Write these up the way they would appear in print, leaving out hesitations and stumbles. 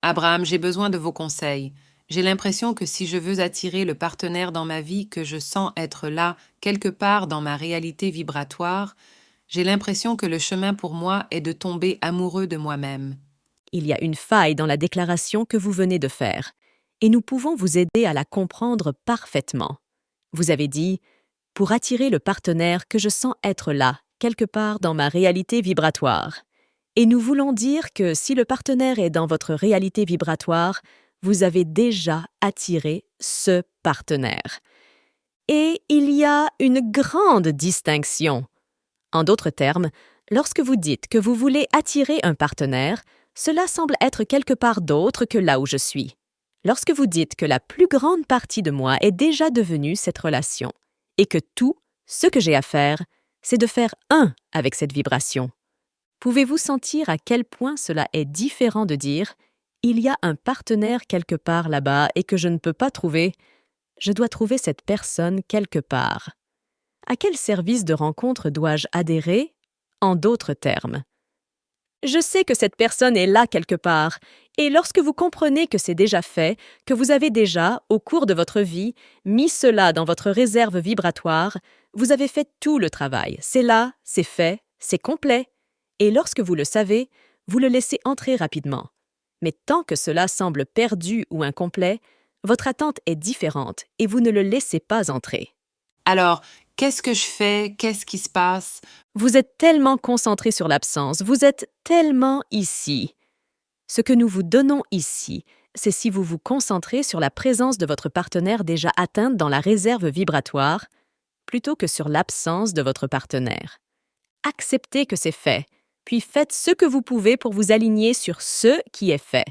Abraham, j'ai besoin de vos conseils. J'ai l'impression que si je veux attirer le partenaire dans ma vie que je sens être là, quelque part dans ma réalité vibratoire, j'ai l'impression que le chemin pour moi est de tomber amoureux de moi-même. Il y a une faille dans la déclaration que vous venez de faire, et nous pouvons vous aider à la comprendre parfaitement. Vous avez dit « pour attirer le partenaire que je sens être là, quelque part dans ma réalité vibratoire ». Et nous voulons dire que si le partenaire est dans votre réalité vibratoire, vous avez déjà attiré ce partenaire. Et il y a une grande distinction. En d'autres termes, lorsque vous dites que vous voulez attirer un partenaire, cela semble être quelque part d'autre que là où je suis. Lorsque vous dites que la plus grande partie de moi est déjà devenue cette relation et que tout ce que j'ai à faire, c'est de faire un avec cette vibration. Pouvez-vous sentir à quel point cela est différent de dire « il y a un partenaire quelque part là-bas et que je ne peux pas trouver, je dois trouver cette personne quelque part ». À quel service de rencontre dois-je adhérer? En d'autres termes, je sais que cette personne est là quelque part, et lorsque vous comprenez que c'est déjà fait, que vous avez déjà, au cours de votre vie, mis cela dans votre réserve vibratoire, vous avez fait tout le travail. C'est là, c'est fait, c'est complet. Et lorsque vous le savez, vous le laissez entrer rapidement. Mais tant que cela semble perdu ou incomplet, votre attente est différente et vous ne le laissez pas entrer. Alors, qu'est-ce que je fais? Qu'est-ce qui se passe? Vous êtes tellement concentré sur l'absence, vous êtes tellement ici. Ce que nous vous donnons ici, c'est si vous vous concentrez sur la présence de votre partenaire déjà atteinte dans la réserve vibratoire, plutôt que sur l'absence de votre partenaire. Acceptez que c'est fait, puis faites ce que vous pouvez pour vous aligner sur ce qui est fait.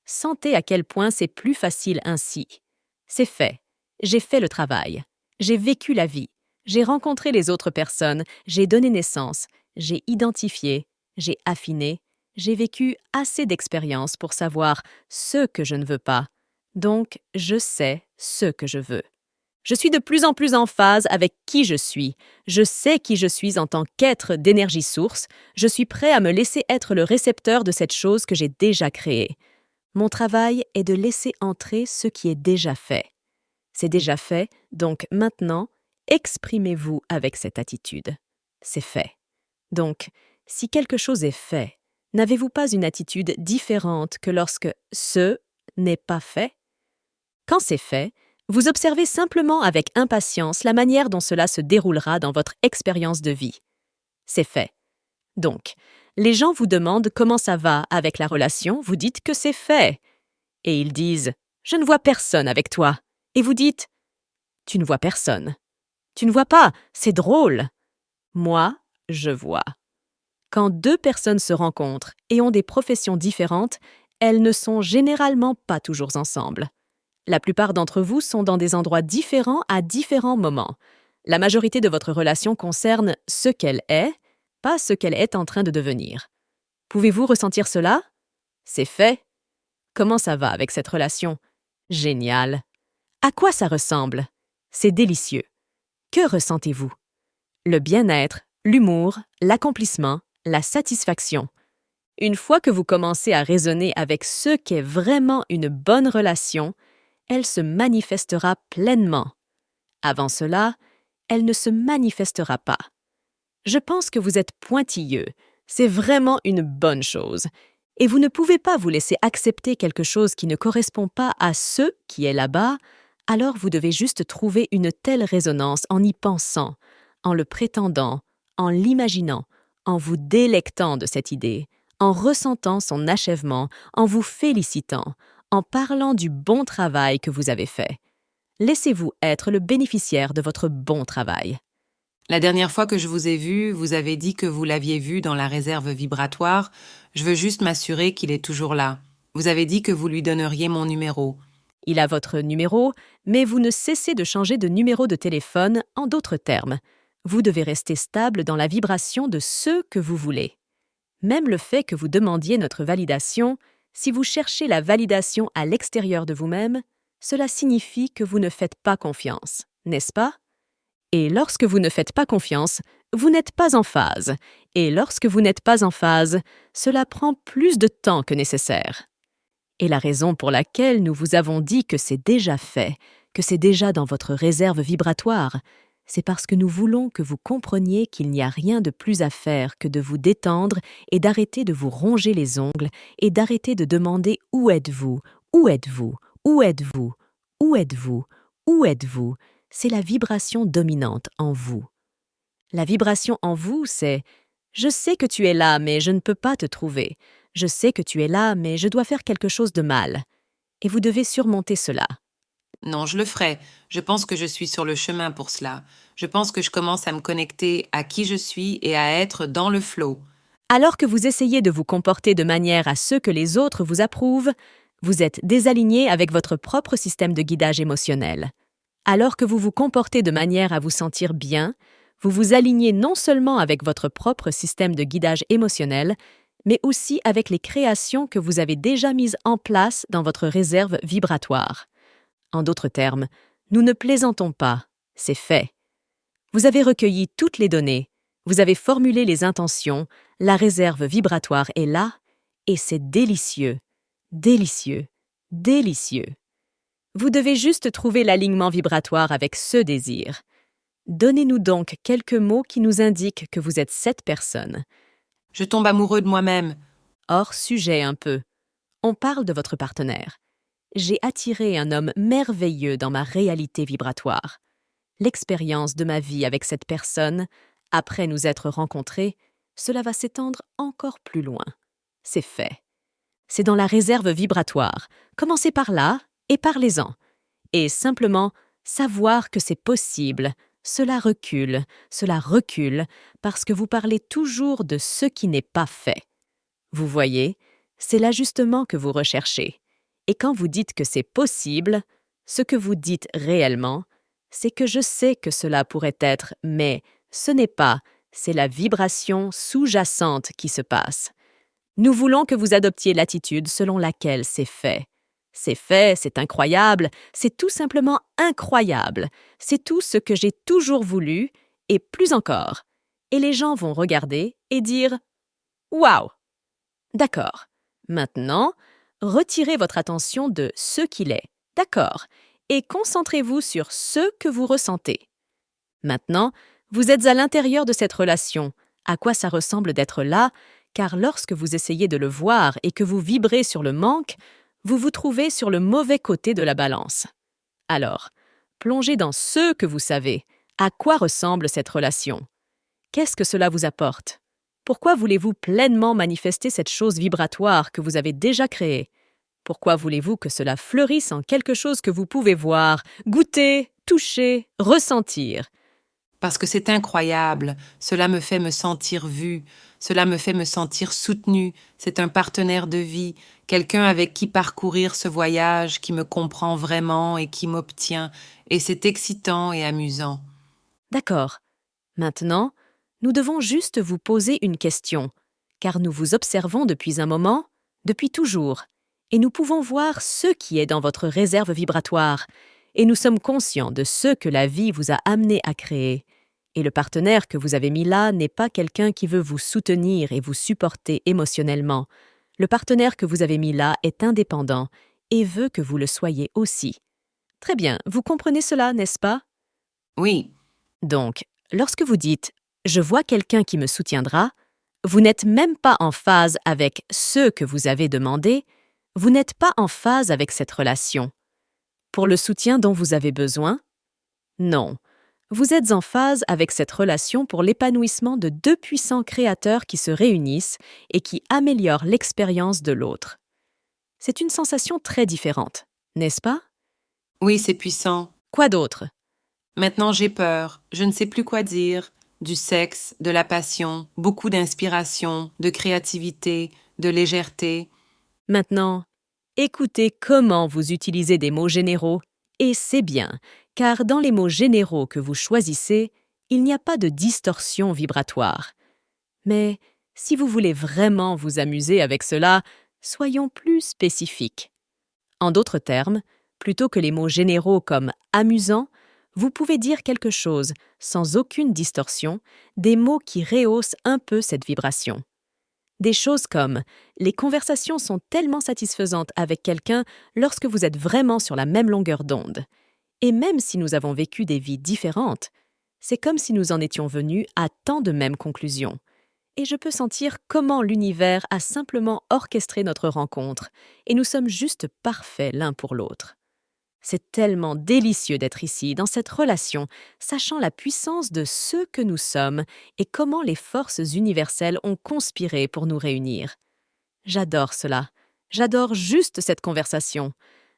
Sentez à quel point c'est plus facile ainsi. C'est fait. J'ai fait le travail. J'ai vécu la vie. J'ai rencontré les autres personnes. J'ai donné naissance. J'ai identifié. J'ai affiné. J'ai vécu assez d'expériences pour savoir ce que je ne veux pas. Donc, je sais ce que je veux. Je suis de plus en plus en phase avec qui je suis. Je sais qui je suis en tant qu'être d'énergie source. Je suis prêt à me laisser être le récepteur de cette chose que j'ai déjà créée. Mon travail est de laisser entrer ce qui est déjà fait. C'est déjà fait, donc maintenant, exprimez-vous avec cette attitude. C'est fait. Donc, si quelque chose est fait, n'avez-vous pas une attitude différente que lorsque ce n'est pas fait? Quand c'est fait, vous observez simplement avec impatience la manière dont cela se déroulera dans votre expérience de vie. C'est fait. Donc, les gens vous demandent comment ça va avec la relation, vous dites que c'est fait. Et ils disent « Je ne vois personne avec toi ». Et vous dites « Tu ne vois personne. Tu ne vois pas, c'est drôle. Moi, je vois. » Quand deux personnes se rencontrent et ont des professions différentes, elles ne sont généralement pas toujours ensemble. La plupart d'entre vous sont dans des endroits différents à différents moments. La majorité de votre relation concerne ce qu'elle est, pas ce qu'elle est en train de devenir. Pouvez-vous ressentir cela? C'est fait. Comment ça va avec cette relation? Génial. À quoi ça ressemble? C'est délicieux. Que ressentez-vous? Le bien-être, l'humour, l'accomplissement, la satisfaction. Une fois que vous commencez à raisonner avec ce qu'est vraiment une bonne relation, elle se manifestera pleinement. Avant cela, elle ne se manifestera pas. Je pense que vous êtes pointilleux. C'est vraiment une bonne chose. Et vous ne pouvez pas vous laisser accepter quelque chose qui ne correspond pas à ce qui est là-bas, alors vous devez juste trouver une telle résonance en y pensant, en le prétendant, en l'imaginant, en vous délectant de cette idée, en ressentant son achèvement, en vous félicitant, en parlant du bon travail que vous avez fait. Laissez-vous être le bénéficiaire de votre bon travail. La dernière fois que je vous ai vu, vous avez dit que vous l'aviez vu dans la réserve vibratoire. Je veux juste m'assurer qu'il est toujours là. Vous avez dit que vous lui donneriez mon numéro. Il a votre numéro, mais vous ne cessez de changer de numéro de téléphone, en d'autres termes. Vous devez rester stable dans la vibration de ce que vous voulez. Même le fait que vous demandiez notre validation, si vous cherchez la validation à l'extérieur de vous-même, cela signifie que vous ne faites pas confiance, n'est-ce pas? Et lorsque vous ne faites pas confiance, vous n'êtes pas en phase. Et lorsque vous n'êtes pas en phase, cela prend plus de temps que nécessaire. Et la raison pour laquelle nous vous avons dit que c'est déjà fait, que c'est déjà dans votre réserve vibratoire, c'est parce que nous voulons que vous compreniez qu'il n'y a rien de plus à faire que de vous détendre et d'arrêter de vous ronger les ongles et d'arrêter de demander où êtes-vous, où êtes-vous, où êtes-vous, où êtes-vous, où êtes-vous. C'est la vibration dominante en vous. La vibration en vous, c'est « Je sais que tu es là, mais je ne peux pas te trouver. Je sais que tu es là, mais je dois faire quelque chose de mal. » Et vous devez surmonter cela. Non, je le ferai. Je pense que je suis sur le chemin pour cela. Je pense que je commence à me connecter à qui je suis et à être dans le flow. Alors que vous essayez de vous comporter de manière à ce que les autres vous approuvent, vous êtes désaligné avec votre propre système de guidage émotionnel. Alors que vous vous comportez de manière à vous sentir bien, vous vous alignez non seulement avec votre propre système de guidage émotionnel, mais aussi avec les créations que vous avez déjà mises en place dans votre réserve vibratoire. En d'autres termes, nous ne plaisantons pas, c'est fait. Vous avez recueilli toutes les données, vous avez formulé les intentions, la réserve vibratoire est là, et c'est délicieux, délicieux, délicieux. Vous devez juste trouver l'alignement vibratoire avec ce désir. Donnez-nous donc quelques mots qui nous indiquent que vous êtes cette personne. Je tombe amoureux de moi-même. Hors sujet un peu. On parle de votre partenaire. J'ai attiré un homme merveilleux dans ma réalité vibratoire. L'expérience de ma vie avec cette personne, après nous être rencontrés, cela va s'étendre encore plus loin. C'est fait. C'est dans la réserve vibratoire. Commencez par là et parlez-en. Et simplement savoir que c'est possible. Cela recule, parce que vous parlez toujours de ce qui n'est pas fait. Vous voyez, c'est l'ajustement que vous recherchez. Et quand vous dites que c'est possible, ce que vous dites réellement, c'est que je sais que cela pourrait être, mais ce n'est pas, c'est la vibration sous-jacente qui se passe. Nous voulons que vous adoptiez l'attitude selon laquelle c'est fait. C'est fait, c'est incroyable, c'est tout simplement incroyable. C'est tout ce que j'ai toujours voulu, et plus encore. Et les gens vont regarder et dire « Waouh !» D'accord. Maintenant, retirez votre attention de ce qu'il est. D'accord. Et concentrez-vous sur ce que vous ressentez. Maintenant, vous êtes à l'intérieur de cette relation. À quoi ça ressemble d'être là, car lorsque vous essayez de le voir et que vous vibrez sur le manque, vous vous trouvez sur le mauvais côté de la balance. Alors, plongez dans ce que vous savez. À quoi ressemble cette relation? Qu'est-ce que cela vous apporte? Pourquoi voulez-vous pleinement manifester cette chose vibratoire que vous avez déjà créée? Pourquoi voulez-vous que cela fleurisse en quelque chose que vous pouvez voir, goûter, toucher, ressentir? Parce que c'est incroyable. Cela me fait me sentir vue. Cela me fait me sentir soutenue. C'est un partenaire de vie, quelqu'un avec qui parcourir ce voyage, qui me comprend vraiment et qui m'obtient. Et c'est excitant et amusant. D'accord. Maintenant, nous devons juste vous poser une question, car nous vous observons depuis un moment, depuis toujours, et nous pouvons voir ce qui est dans votre réserve vibratoire, et nous sommes conscients de ce que la vie vous a amené à créer. Et le partenaire que vous avez mis là n'est pas quelqu'un qui veut vous soutenir et vous supporter émotionnellement. Le partenaire que vous avez mis là est indépendant et veut que vous le soyez aussi. Très bien, vous comprenez cela, n'est-ce pas? Oui, Donc, lorsque vous dites « je vois quelqu'un qui me soutiendra », vous n'êtes même pas en phase avec ce que vous avez demandé, vous n'êtes pas en phase avec cette relation. Pour le soutien dont vous avez besoin? Non. Vous êtes en phase avec cette relation pour l'épanouissement de deux puissants créateurs qui se réunissent et qui améliorent l'expérience de l'autre. C'est une sensation très différente, n'est-ce pas? oui, c'est puissant. Quoi d'autre? Maintenant, j'ai peur. Je ne sais plus quoi dire. Du sexe, de la passion, beaucoup d'inspiration, de créativité, de légèreté. Maintenant, écoutez comment vous utilisez des mots généraux, et c'est bien, car dans les mots généraux que vous choisissez, il n'y a pas de distorsion vibratoire. Mais si vous voulez vraiment vous amuser avec cela, soyons plus spécifiques. En d'autres termes, plutôt que les mots généraux comme « amusant », vous pouvez dire quelque chose, sans aucune distorsion, des mots qui rehaussent un peu cette vibration. Des choses comme les conversations sont tellement satisfaisantes avec quelqu'un lorsque vous êtes vraiment sur la même longueur d'onde. Et même si nous avons vécu des vies différentes, c'est comme si nous en étions venus à tant de mêmes conclusions. Et je peux sentir comment l'univers a simplement orchestré notre rencontre, et nous sommes juste parfaits l'un pour l'autre. C'est tellement délicieux d'être ici, dans cette relation, sachant la puissance de ce que nous sommes et comment les forces universelles ont conspiré pour nous réunir. J'adore cela. J'adore juste cette conversation.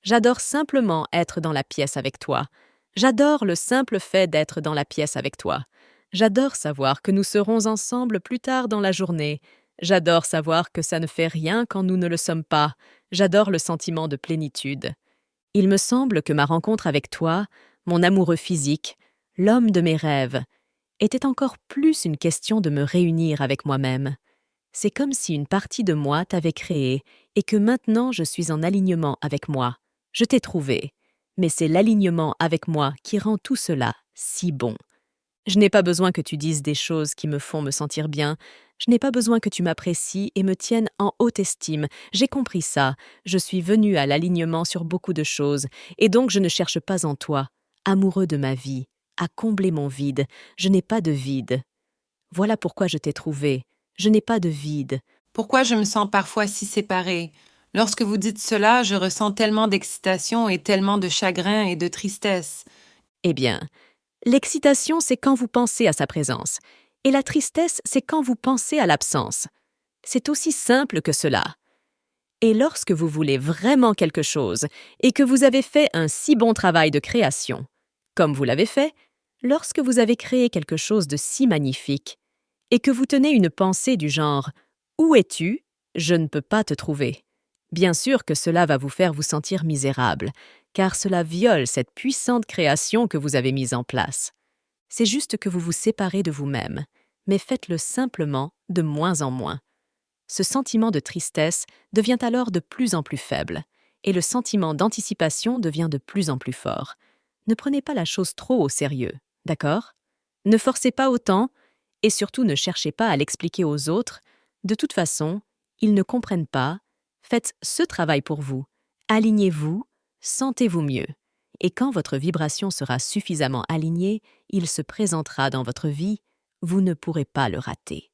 J'adore simplement être dans la pièce avec toi. J'adore le simple fait d'être dans la pièce avec toi. J'adore savoir que nous serons ensemble plus tard dans la journée. J'adore savoir que ça ne fait rien quand nous ne le sommes pas. J'adore le sentiment de plénitude. Il me semble que ma rencontre avec toi, mon amoureux physique, l'homme de mes rêves, était encore plus une question de me réunir avec moi-même. C'est comme si une partie de moi t'avait créé et que maintenant je suis en alignement avec moi. Je t'ai trouvé, mais c'est l'alignement avec moi qui rend tout cela si bon. Je n'ai pas besoin que tu dises des choses qui me font me sentir bien. Je n'ai pas besoin que tu m'apprécies et me tiennes en haute estime. J'ai compris ça. Je suis venue à l'alignement sur beaucoup de choses, et donc je ne cherche pas en toi, amoureux de ma vie, à combler mon vide. Je n'ai pas de vide. Voilà pourquoi je t'ai trouvé. Je n'ai pas de vide. Pourquoi je me sens parfois si séparée? Lorsque vous dites cela, je ressens tellement d'excitation et tellement de chagrin et de tristesse. Eh bien, l'excitation, c'est quand vous pensez à sa présence, et la tristesse, c'est quand vous pensez à l'absence. C'est aussi simple que cela. Et lorsque vous voulez vraiment quelque chose et que vous avez fait un si bon travail de création, comme vous l'avez fait, lorsque vous avez créé quelque chose de si magnifique, et que vous tenez une pensée du genre « Où es-tu? Je ne peux pas te trouver », bien sûr que cela va vous faire vous sentir misérable, car cela viole cette puissante création que vous avez mise en place. C'est juste que vous vous séparez de vous-même, mais faites-le simplement de moins en moins. Ce sentiment de tristesse devient alors de plus en plus faible, et le sentiment d'anticipation devient de plus en plus fort. Ne prenez pas la chose trop au sérieux, d'accord? Ne forcez pas autant, et surtout ne cherchez pas à l'expliquer aux autres. De toute façon, ils ne comprennent pas. Faites ce travail pour vous. Alignez-vous, sentez-vous mieux. Et quand votre vibration sera suffisamment alignée, il se présentera dans votre vie. Vous ne pourrez pas le rater.